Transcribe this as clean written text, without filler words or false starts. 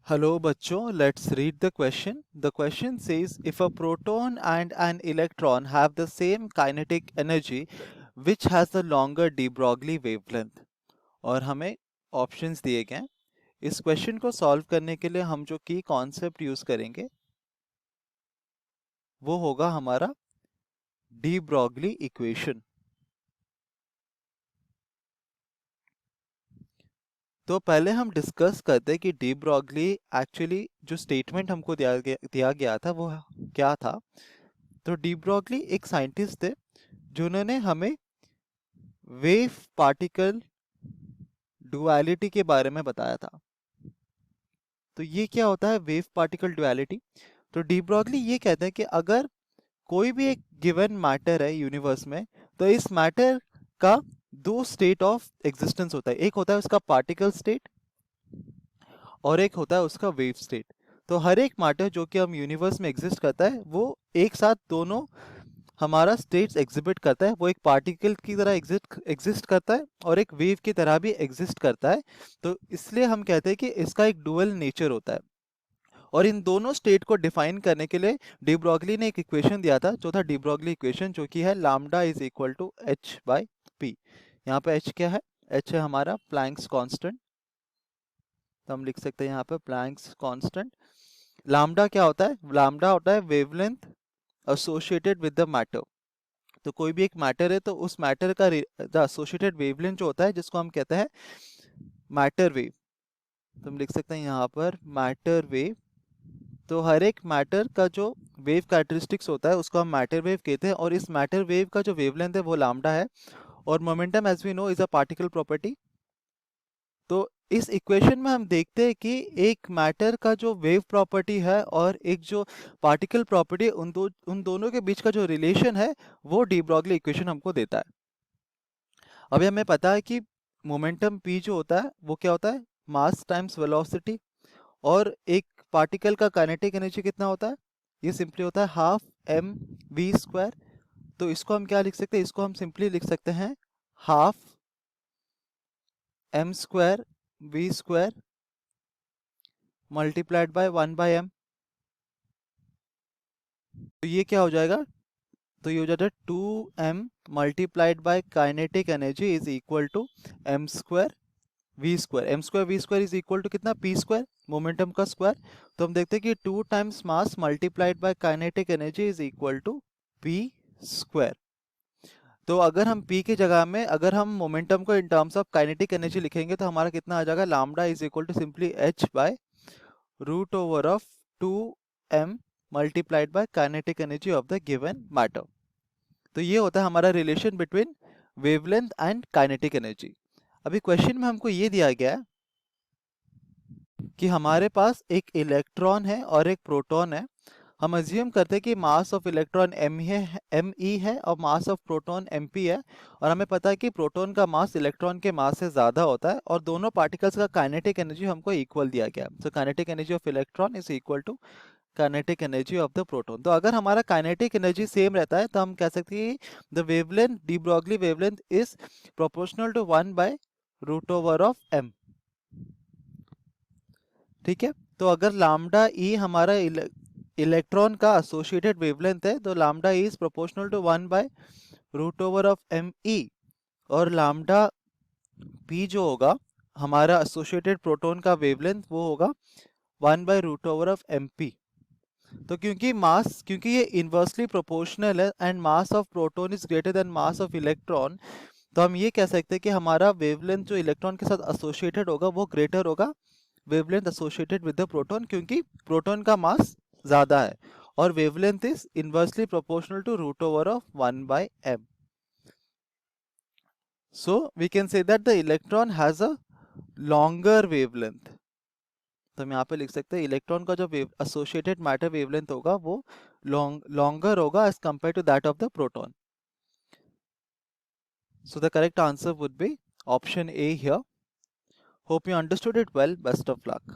Hello बच्चों, let's read the question. The question says if a proton and an electron have the same kinetic energy, which has the longer de Broglie wavelength? और हमें options दिए गए हैं. इस question को solve करने के लिए हम जो की कॉन्सेप्ट यूज करेंगे वो होगा हमारा डी ब्रॉगली इक्वेशन. तो पहले हम डिस्कस करते हैं कि डी ब्रॉगली एक्चुअली जो स्टेटमेंट हमको दिया गया था वो क्या था. तो डी ब्रॉगली एक साइंटिस्ट थे जिन्होंने हमें वेव पार्टिकल डुअलिटी के बारे में बताया था. तो ये क्या होता है वेव पार्टिकल डुअलिटी? तो डी ब्रॉगली ये कहते हैं कि अगर कोई भी एक गिवन मैटर है यूनिवर्स में, तो इस मैटर का दो स्टेट ऑफ एग्जिस्टेंस होता है. एक होता है उसका पार्टिकल स्टेट और एक होता है उसका वेव स्टेट. तो हर एक मैटर जो कि हम यूनिवर्स में एग्जिस्ट करता है वो एक साथ दोनों हमारा स्टेट्स एग्जिबिट करता है. वो एक पार्टिकल की तरह एग्जिस्ट करता है और एक वेव की तरह भी एग्जिस्ट करता है. तो इसलिए हम कहते हैं कि इसका एक डुअल नेचर होता है. और इन दोनों स्टेट को डिफाइन करने के लिए डी ब्रॉगली ने एक इक्वेशन दिया था जो था डी ब्रॉगली इक्वेशन, जो कि है lambda is equal to h by p. यहाँ पे एच क्या है? एच है हमारा प्लैंक्स कांस्टेंट. तो हम लिख सकते हैं यहाँ पे प्लैंक्स कांस्टेंट. लैम्डा क्या होता है? लैम्डा होता है wavelength associated with the matter. तो कोई भी एक मैटर है तो उस मैटर का द एसोसिएटेड वेवलेंथ जो होता है जिसको हम कहते हैं मैटर वेव. तो हम लिख सकते हैं यहाँ पर मैटर वेव. तो हर एक मैटर का जो वेव कैरेक्टरिस्टिक्स होता है उसको हम मैटर वेव कहते हैं और इस मैटर वेव का जो वेवलेंथ है वो लैम्डा है. और momentum as we know is a particle property. तो इस इक्वेशन में हम देखते हैं कि एक मैटर का जो वेव प्रॉपर्टी है और एक जो पार्टिकल प्रॉपर्टी, उन दोनों के बीच का जो रिलेशन है वो डी ब्रॉगली इक्वेशन हमको देता है. अभी हमें पता है कि मोमेंटम p जो होता है वो क्या होता है? मास टाइम्स वेलोसिटी. और एक पार्टिकल का काइनेटिक एनर्जी कितना होता है? ये सिंपली होता है हाफ एम वी स्क्वायर. तो इसको हम क्या लिख सकते हैं? इसको हम सिंपली लिख सकते हैं half m square v square multiplied by 1/m. तो ये क्या हो जाएगा? तो ये हो जाता है 2m multiplied by kinetic energy is equal to m square v square. M square v square is equal to कितना? पी स्क्वायर, मोमेंटम का स्क्वायर. तो हम देखते हैं कि 2 times mass multiplied by kinetic energy is equal to p square. तो अगर हम p की जगह में अगर हम मोमेंटम को in terms of kinetic energy लिखेंगे तो हमारा कितना आ जाएगा? Lambda is equal to simply h by root over of 2m multiplied by kinetic energy of the given matter. तो ये होता है हमारा relation between wavelength and kinetic energy. अभी क्वेश्चन में हमको ये दिया गया है कि हमारे पास एक इलेक्ट्रॉन है और एक प्रोटॉन है. हम अज्यूम करते हैं कि mass of electron m e है और mass of proton m p है. और हमें पता है कि प्रोटॉन का मास इलेक्ट्रॉन के मास से ज़्यादा होता है और दोनों पार्टिकल्स का काइनेटिक एनर्जी हमको इक्वल दिया गया. So kinetic energy of electron is equal to kinetic energy of the proton. तो अगर हमारा काइनेटिक एनर्जी सेम रहता है तो हम कह सकते हैं the wavelength de Broglie wavelength is proportional to 1 by root over of m. ठीक है. तो अगर लैम्डा ई हमारा इलेक्ट्रॉन का एसोसिएटेड वेवलेंथ है तो lambda e is proportional to 1 by root over of m e. और लैम्डा पी जो होगा हमारा एसोसिएटेड प्रोटॉन का वेवलेंथ वो होगा 1 by root over of m p. तो क्योंकि ये इन्वर्सली प्रोपोर्शनल है and mass of proton is greater than mass of electron, तो हम ये कह सकते हैं कि हमारा वेवलेंथ जो इलेक्ट्रॉन के साथ एसोसिएटेड होगा वो ग्रेटर होगा wavelength associated with the proton, क्योंकि प्रोटॉन का मास ज्यादा है और wavelength is inversely proportional to root over of 1 by m. So we can say that the electron has a longer wavelength. तो हम यहाँ पे लिख सकते हैं इलेक्ट्रॉन का जो एसोसिएटेड मैटर वेवलेंथ होगा वो लॉन्गर होगा as compare to that of the proton. So the correct answer would be option A here. Hope you understood it well. Best of luck.